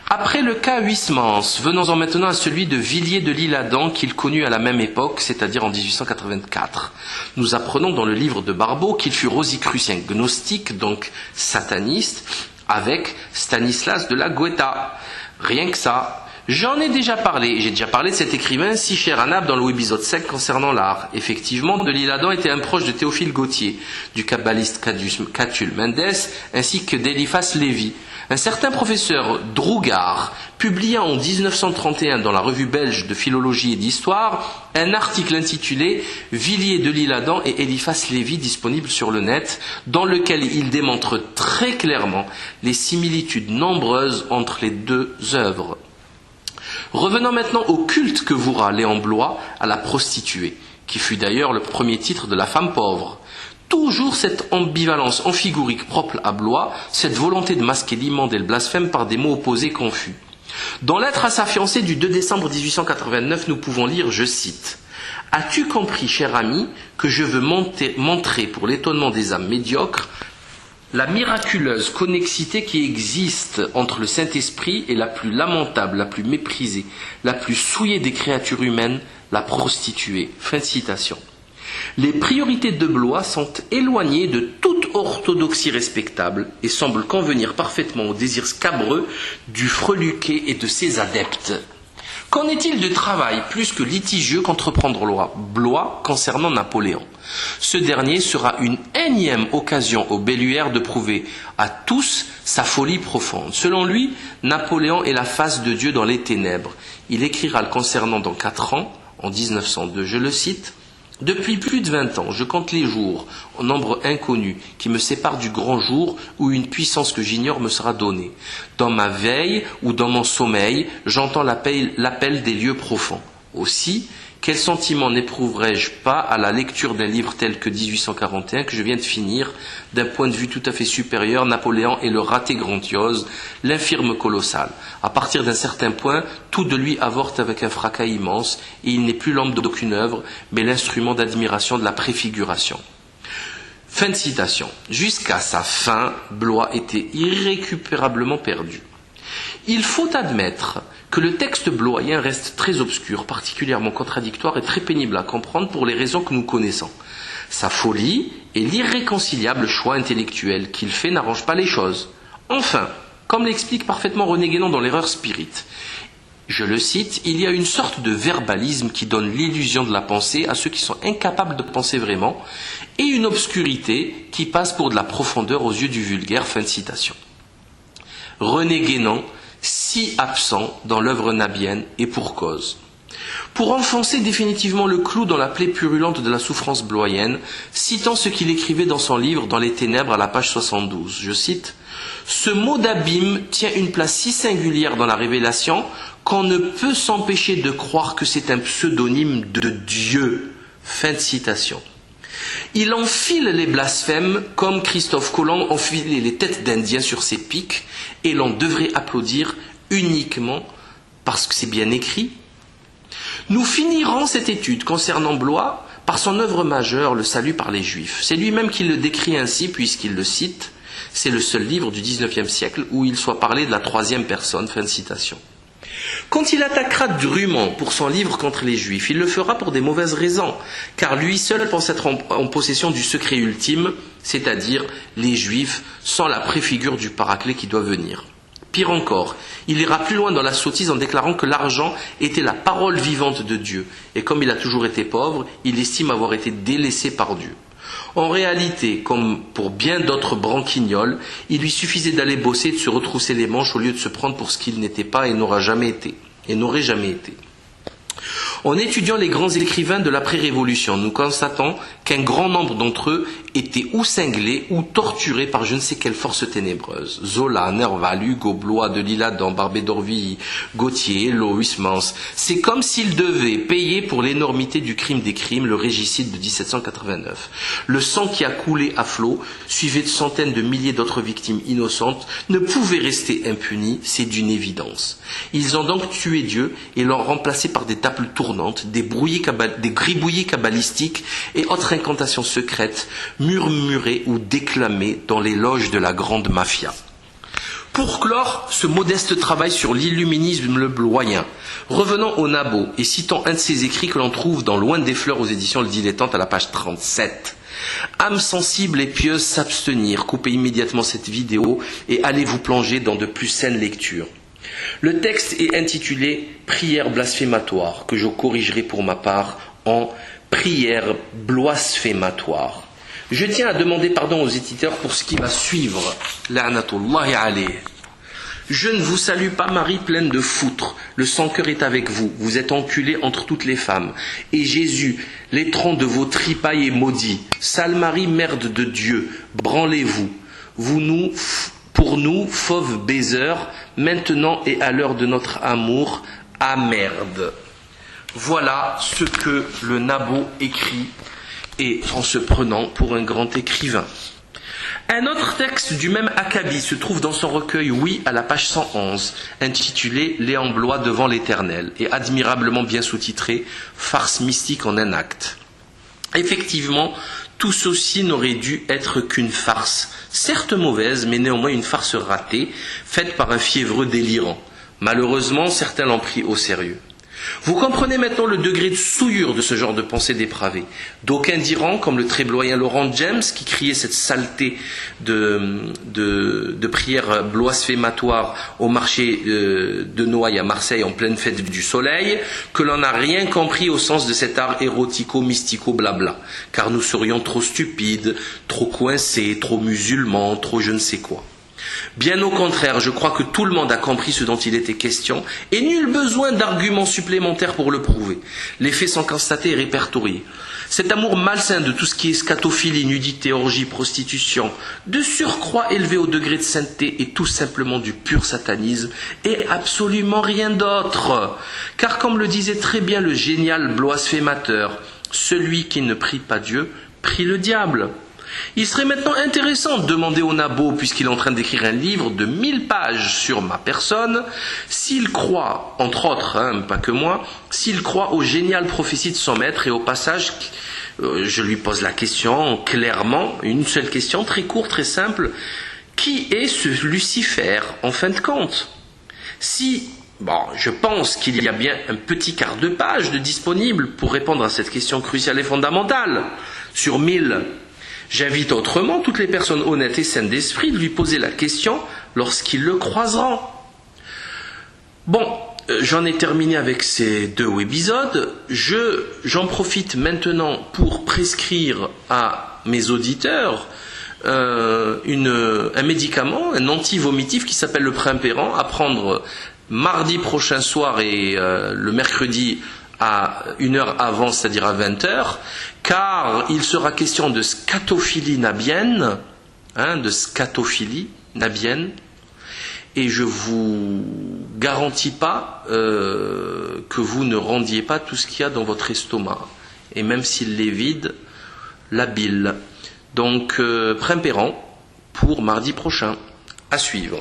Après le cas Huysmans, venons-en maintenant à celui de Villiers de l'Isle-Adam qu'il connut à la même époque, c'est-à-dire en 1884. Nous apprenons dans le livre de Barbeau qu'il fut rosicrucien gnostique, donc sataniste, avec Stanislas de la Goëta. Rien que ça. J'en ai déjà parlé, j'ai déjà parlé de cet écrivain si cher à Naples dans l'épisode 5 concernant l'art. Effectivement, de l'Isle-Adam était un proche de Théophile Gautier, du kabbaliste Catulle Mendes, ainsi que d'Eliphas Lévy. Un certain professeur Drougar publia en 1931 dans la revue belge de philologie et d'histoire un article intitulé « Villiers de l'Isle-Adam et Eliphas Lévy disponible sur le net » dans lequel il démontre très clairement les similitudes nombreuses entre les deux œuvres. Revenons maintenant au culte que vouera Léon Bloy à la prostituée, qui fut d'ailleurs le premier titre de La femme pauvre. Toujours cette ambivalence amphigorique propre à Bloy, cette volonté de masquer l'immonde et le blasphème par des mots opposés confus. Dans lettre à sa fiancée du 2 décembre 1889, nous pouvons lire, je cite, « As-tu compris, cher ami, que je veux montrer pour l'étonnement des âmes médiocres la miraculeuse connexité qui existe entre le Saint-Esprit et la plus lamentable, la plus méprisée, la plus souillée des créatures humaines, la prostituée. » Fin de citation. Les priorités de Bloy sont éloignées de toute orthodoxie respectable et semblent convenir parfaitement au désir scabreux du freluquet et de ses adeptes. Qu'en est-il du travail plus que litigieux qu'entreprendre Bloy concernant Napoléon? Ce dernier sera une énième occasion au Belluaire de prouver à tous sa folie profonde. Selon lui, Napoléon est la face de Dieu dans les ténèbres. Il écrira le concernant dans 4 ans, en 1902, je le cite, « Depuis plus de 20 ans, je compte les jours, en nombre inconnu, qui me séparent du grand jour où une puissance que j'ignore me sera donnée. Dans ma veille ou dans mon sommeil, j'entends l'appel des lieux profonds. Aussi, quel sentiment n'éprouverais-je pas à la lecture d'un livre tel que 1841 que je viens de finir, d'un point de vue tout à fait supérieur, Napoléon est le raté grandiose, l'infirme colossal. À partir d'un certain point, tout de lui avorte avec un fracas immense, et il n'est plus l'homme d'aucune œuvre, mais l'instrument d'admiration de la préfiguration. » Fin de citation. Jusqu'à sa fin, Bloy était irrécupérablement perdu. Il faut admettre que le texte bloyen reste très obscur, particulièrement contradictoire et très pénible à comprendre pour les raisons que nous connaissons. Sa folie et l'irréconciliable choix intellectuel qu'il fait n'arrangent pas les choses. Enfin, comme l'explique parfaitement René Guénon dans l'Erreur Spirit, je le cite, « Il y a une sorte de verbalisme qui donne l'illusion de la pensée à ceux qui sont incapables de penser vraiment, et une obscurité qui passe pour de la profondeur aux yeux du vulgaire. » Fin de citation. René Guénon, si absent dans l'œuvre nabienne, et pour cause. Pour enfoncer définitivement le clou dans la plaie purulente de la souffrance bloyenne, citant ce qu'il écrivait dans son livre « Dans les ténèbres » à la page 72, je cite, « Ce mot d'abîme tient une place si singulière dans la révélation qu'on ne peut s'empêcher de croire que c'est un pseudonyme de Dieu. » Fin de citation. Il enfile les blasphèmes comme Christophe Colomb enfilait les têtes d'Indiens sur ses piques, et l'on devrait applaudir uniquement parce que c'est bien écrit. Nous finirons cette étude concernant Bloy par son œuvre majeure, Le salut par les Juifs. C'est lui-même qui le décrit ainsi puisqu'il le cite. C'est le seul livre du XIXe siècle où il soit parlé de la troisième personne. Fin de citation. Quand il attaquera Drummond pour son livre contre les Juifs, il le fera pour des mauvaises raisons, car lui seul pense être en possession du secret ultime, c'est-à-dire les Juifs sans la préfigure du Paraclet qui doit venir. Pire encore, il ira plus loin dans la sottise en déclarant que l'argent était la parole vivante de Dieu, et comme il a toujours été pauvre, il estime avoir été délaissé par Dieu. En réalité, comme pour bien d'autres branquignoles, il lui suffisait d'aller bosser et de se retrousser les manches au lieu de se prendre pour ce qu'il n'était pas et n'aurait jamais été. En étudiant les grands écrivains de l'après-révolution, nous constatons qu'un grand nombre d'entre eux étaient ou cinglés ou torturés par je ne sais quelle force ténébreuse. Zola, Nerval, Hugo, Bloy, de l'Isle-Adam, Barbé d'Aurevilly, Gautier, Hello, Huysmans. C'est comme s'ils devaient payer pour l'énormité du crime des crimes, le régicide de 1789. Le sang qui a coulé à flot, suivi de centaines de milliers d'autres victimes innocentes, ne pouvait rester impuni, c'est d'une évidence. Ils ont donc tué Dieu et l'ont remplacé par des tables tournantes, des gribouillis kabbalistiques et autres incantations secrètes, murmurées ou déclamées dans les loges de la grande mafia. Pour clore ce modeste travail sur l'illuminisme lebloyen, revenons au Nabot et citons un de ses écrits que l'on trouve dans Loin des fleurs aux éditions Le Dilettante à la page 37. Âme sensible et pieuse s'abstenir, coupez immédiatement cette vidéo et allez vous plonger dans de plus saines lectures. Le texte est intitulé « Prière blasphématoire » que je corrigerai pour ma part en « Prière blasphématoire ». Je tiens à demander pardon aux éditeurs pour ce qui va suivre. La'natullahi alayh. Je ne vous salue pas, Marie pleine de foutre. Le sans-cœur est avec vous. Vous êtes enculée entre toutes les femmes. Et Jésus, l'étron de vos tripailles est maudit. Sale Marie, mère de Dieu, branlez-vous. Pour nous, fauves baiseurs, maintenant et à l'heure de notre amour, à merde. Voilà ce que le Nabot écrit, et en se prenant pour un grand écrivain. Un autre texte du même acabit se trouve dans son recueil Oui à la page 111, intitulé Léon Bloy devant l'Éternel, et admirablement bien sous-titré Farce mystique en un acte. Effectivement, tout ceci n'aurait dû être qu'une farce, certes mauvaise, mais néanmoins une farce ratée, faite par un fiévreux délirant. Malheureusement, certains l'ont pris au sérieux. Vous comprenez maintenant le degré de souillure de ce genre de pensée dépravée. D'aucuns diront, comme le trébloyen Laurent James, qui criait cette saleté de prière blasphématoire au marché de Noailles à Marseille en pleine fête du soleil, que l'on n'a rien compris au sens de cet art érotico-mystico blabla, car nous serions trop stupides, trop coincés, trop musulmans, trop je ne sais quoi. Bien au contraire, je crois que tout le monde a compris ce dont il était question, et nul besoin d'arguments supplémentaires pour le prouver. Les faits sont constatés et répertoriés. Cet amour malsain de tout ce qui est scatophilie, nudité, orgie, prostitution, de surcroît élevé au degré de sainteté, est tout simplement du pur satanisme, et absolument rien d'autre. Car comme le disait très bien le génial blasphémateur, celui qui ne prie pas Dieu, prie le diable. Il serait maintenant intéressant de demander au Nabot, puisqu'il est en train d'écrire un livre de 1000 pages sur ma personne, s'il croit, entre autres, pas que moi, s'il croit aux géniales prophéties de son maître, et au passage, je lui pose la question clairement, une seule question, très courte, très simple, qui est ce Lucifer, en fin de compte? Je pense qu'il y a bien un petit quart de page de disponible pour répondre à cette question cruciale et fondamentale, sur 1000. J'invite autrement toutes les personnes honnêtes et saines d'esprit de lui poser la question lorsqu'ils le croiseront. J'en ai terminé avec ces 2 épisodes. J'en profite maintenant pour prescrire à mes auditeurs un médicament, un anti-vomitif qui s'appelle le Primpéran, à prendre mardi prochain soir et le mercredi à 1 heure avant, c'est-à-dire à 20h, car il sera question de scatophilie nabienne, et je vous garantis pas que vous ne rendiez pas tout ce qu'il y a dans votre estomac, et même s'il est vide, la bile. Donc, Primpéran pour mardi prochain, à suivre.